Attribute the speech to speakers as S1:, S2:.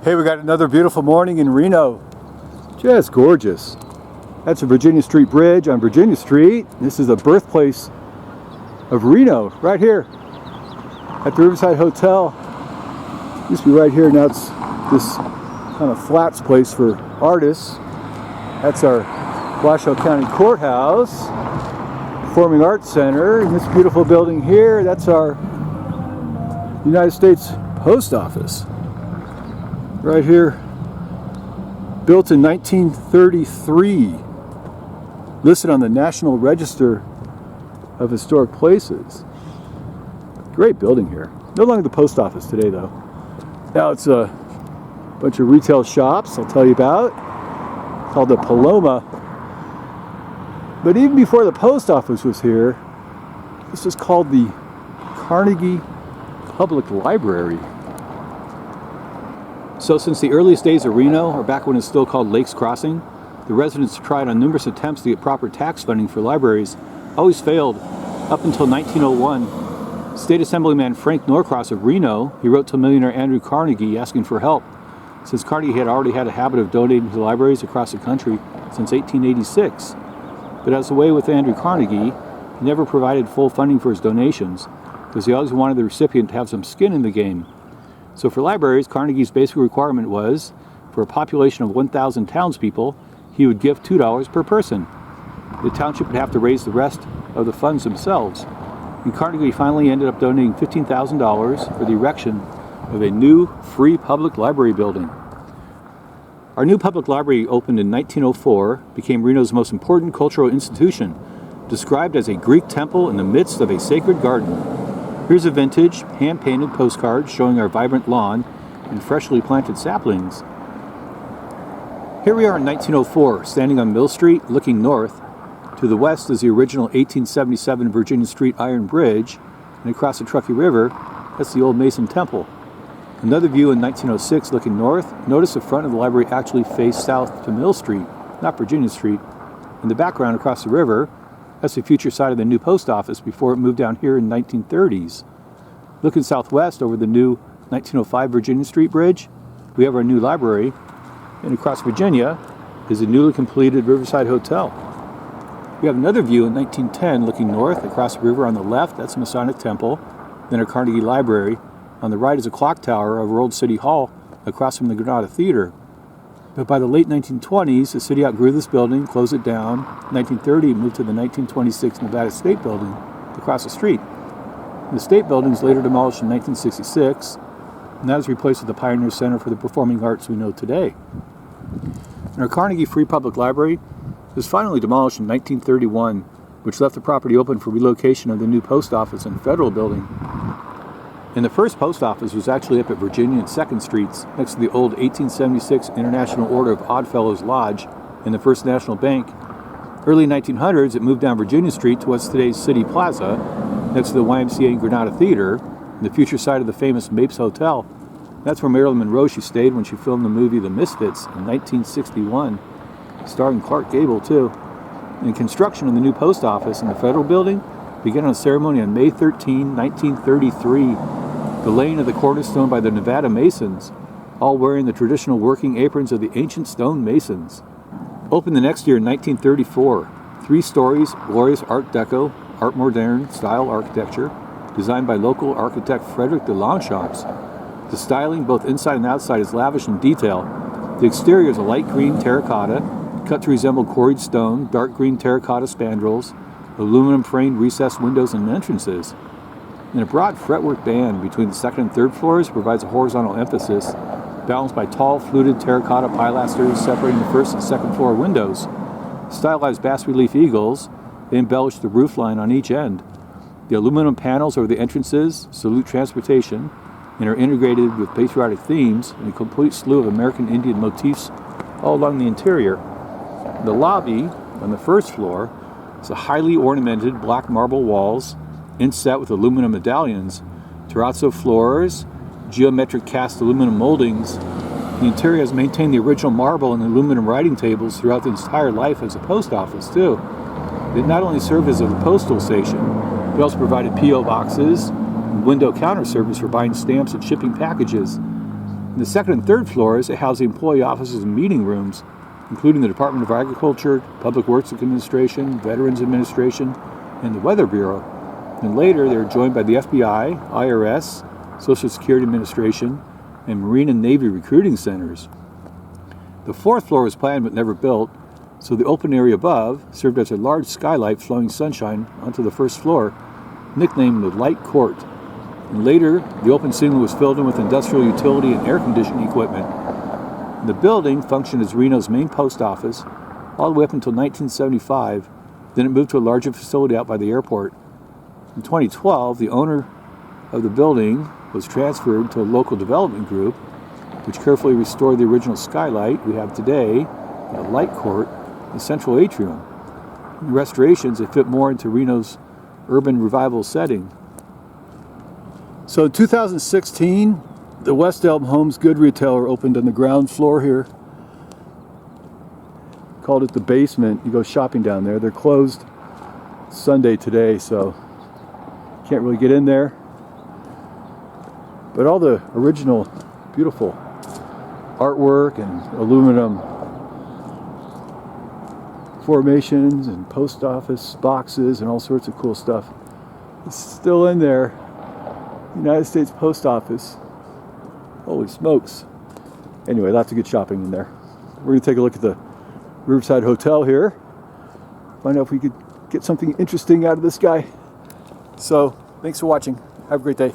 S1: Hey, we got another beautiful morning in Reno. Just gorgeous. That's a Virginia Street Bridge on Virginia Street. This is the birthplace of Reno, right here at the Riverside Hotel. Used to be right here, now it's this kind of flats place for artists. That's our Washoe County Courthouse, Performing Arts Center, and this beautiful building here, that's our United States Post Office. Right here, built in 1933, listed on the National Register of Historic Places. Great building here. No longer the post office today, though. Now it's a bunch of retail shops I'll tell you about, called the Paloma. But even before the post office was here, this was called the Carnegie Public Library. So since the earliest days of Reno, or back when it's still called Lakes Crossing, the residents tried on numerous attempts to get proper tax funding for libraries, always failed up until 1901. State Assemblyman Frank Norcross of Reno, he wrote to millionaire Andrew Carnegie asking for help, since Carnegie had already had a habit of donating to libraries across the country since 1886. But as the way with Andrew Carnegie, he never provided full funding for his donations, because he always wanted the recipient to have some skin in the game. So for libraries, Carnegie's basic requirement was, for a population of 1,000 townspeople, he would give $2 per person. The township would have to raise the rest of the funds themselves. And Carnegie finally ended up donating $15,000 for the erection of a new free public library building. Our new public library opened in 1904, became Reno's most important cultural institution, described as a Greek temple in the midst of a sacred garden. Here's a vintage, hand-painted postcard showing our vibrant lawn and freshly planted saplings. Here we are in 1904, standing on Mill Street, looking north. To the west is the original 1877 Virginia Street Iron Bridge, and across the Truckee River, that's the old Mason Temple. Another view in 1906, looking north. Notice the front of the library actually faced south to Mill Street, not Virginia Street. In the background, across the river, that's the future site of the new post office before it moved down here in the 1930s. Looking southwest over the new 1905 Virginia Street Bridge, we have our new library, and across Virginia is the newly completed Riverside Hotel. We have another view in 1910 looking north across the river on the left, that's the Masonic Temple, then our Carnegie Library. On the right is a clock tower over Old City Hall across from the Granada Theater. But by the late 1920s, the city outgrew this building, closed it down. In 1930, it moved to the 1926 Nevada State Building across the street. The State Building was later demolished in 1966, and that was replaced with the Pioneer Center for the Performing Arts we know today. And our Carnegie Free Public Library was finally demolished in 1931, which left the property open for relocation of the new post office and federal building. And the first post office was actually up at Virginia and 2nd Streets, next to the old 1876 International Order of Oddfellows Lodge and the First National Bank. Early 1900s, it moved down Virginia Street to what's today's City Plaza, next to the YMCA and Granada Theater, and the future site of the famous Mapes Hotel. That's where Marilyn Monroe stayed when she filmed the movie The Misfits in 1961, starring Clark Gable, too. And construction of the new post office and the federal building began on a ceremony on May 13, 1933, the laying of the cornerstone by the Nevada Masons, all wearing the traditional working aprons of the ancient stone masons. Opened the next year in 1934, 3 stories, glorious Art Deco, Art Moderne style architecture, designed by local architect Frederick de Longchamps. The styling, both inside and outside, is lavish in detail. The exterior is a light green terracotta, cut to resemble quarried stone, dark green terracotta spandrels, aluminum framed recessed windows and entrances. And a broad fretwork band between the 2nd and 3rd floors provides a horizontal emphasis, balanced by tall fluted terracotta pilasters separating the 1st and 2nd floor windows. Stylized bas-relief eagles, they embellish the roofline on each end. The aluminum panels over the entrances salute transportation and are integrated with patriotic themes and a complete slew of American Indian motifs all along the interior. The lobby on the 1st floor is a highly ornamented black marble walls, inset with aluminum medallions, terrazzo floors, geometric cast aluminum moldings. The interior has maintained the original marble and aluminum writing tables throughout the entire life as a post office, too. It not only served as a postal station, but also provided P.O. boxes and window counter service for buying stamps and shipping packages. And the second and third floors, they house the employee offices and meeting rooms, including the Department of Agriculture, Public Works Administration, Veterans Administration, and the Weather Bureau. And later, they were joined by the FBI, IRS, Social Security Administration, and Marine and Navy recruiting centers. The fourth floor was planned but never built, so the open area above served as a large skylight flowing sunshine onto the first floor, nicknamed the Light Court. And later, the open ceiling was filled in with industrial utility and air conditioning equipment. And the building functioned as Reno's main post office all the way up until 1975. Then it moved to a larger facility out by the airport. In 2012, the owner of the building was transferred to a local development group, which carefully restored the original skylight we have today, the Light Court, the central atrium. In the restorations, it fit more into Reno's urban revival setting. So in 2016, the West Elm Homes Good Retailer opened on the ground floor here. Called it the basement. You go shopping down there. They're closed Sunday today, so can't really get in there. But all the original beautiful artwork and aluminum formations and post office boxes and all sorts of cool stuff. It's still in there. United States Post Office. Holy smokes. Anyway, lots of good shopping in there. We're going to take a look at the Riverside Hotel here. Find out if we could get something interesting out of this guy. So, thanks for watching. Have a great day.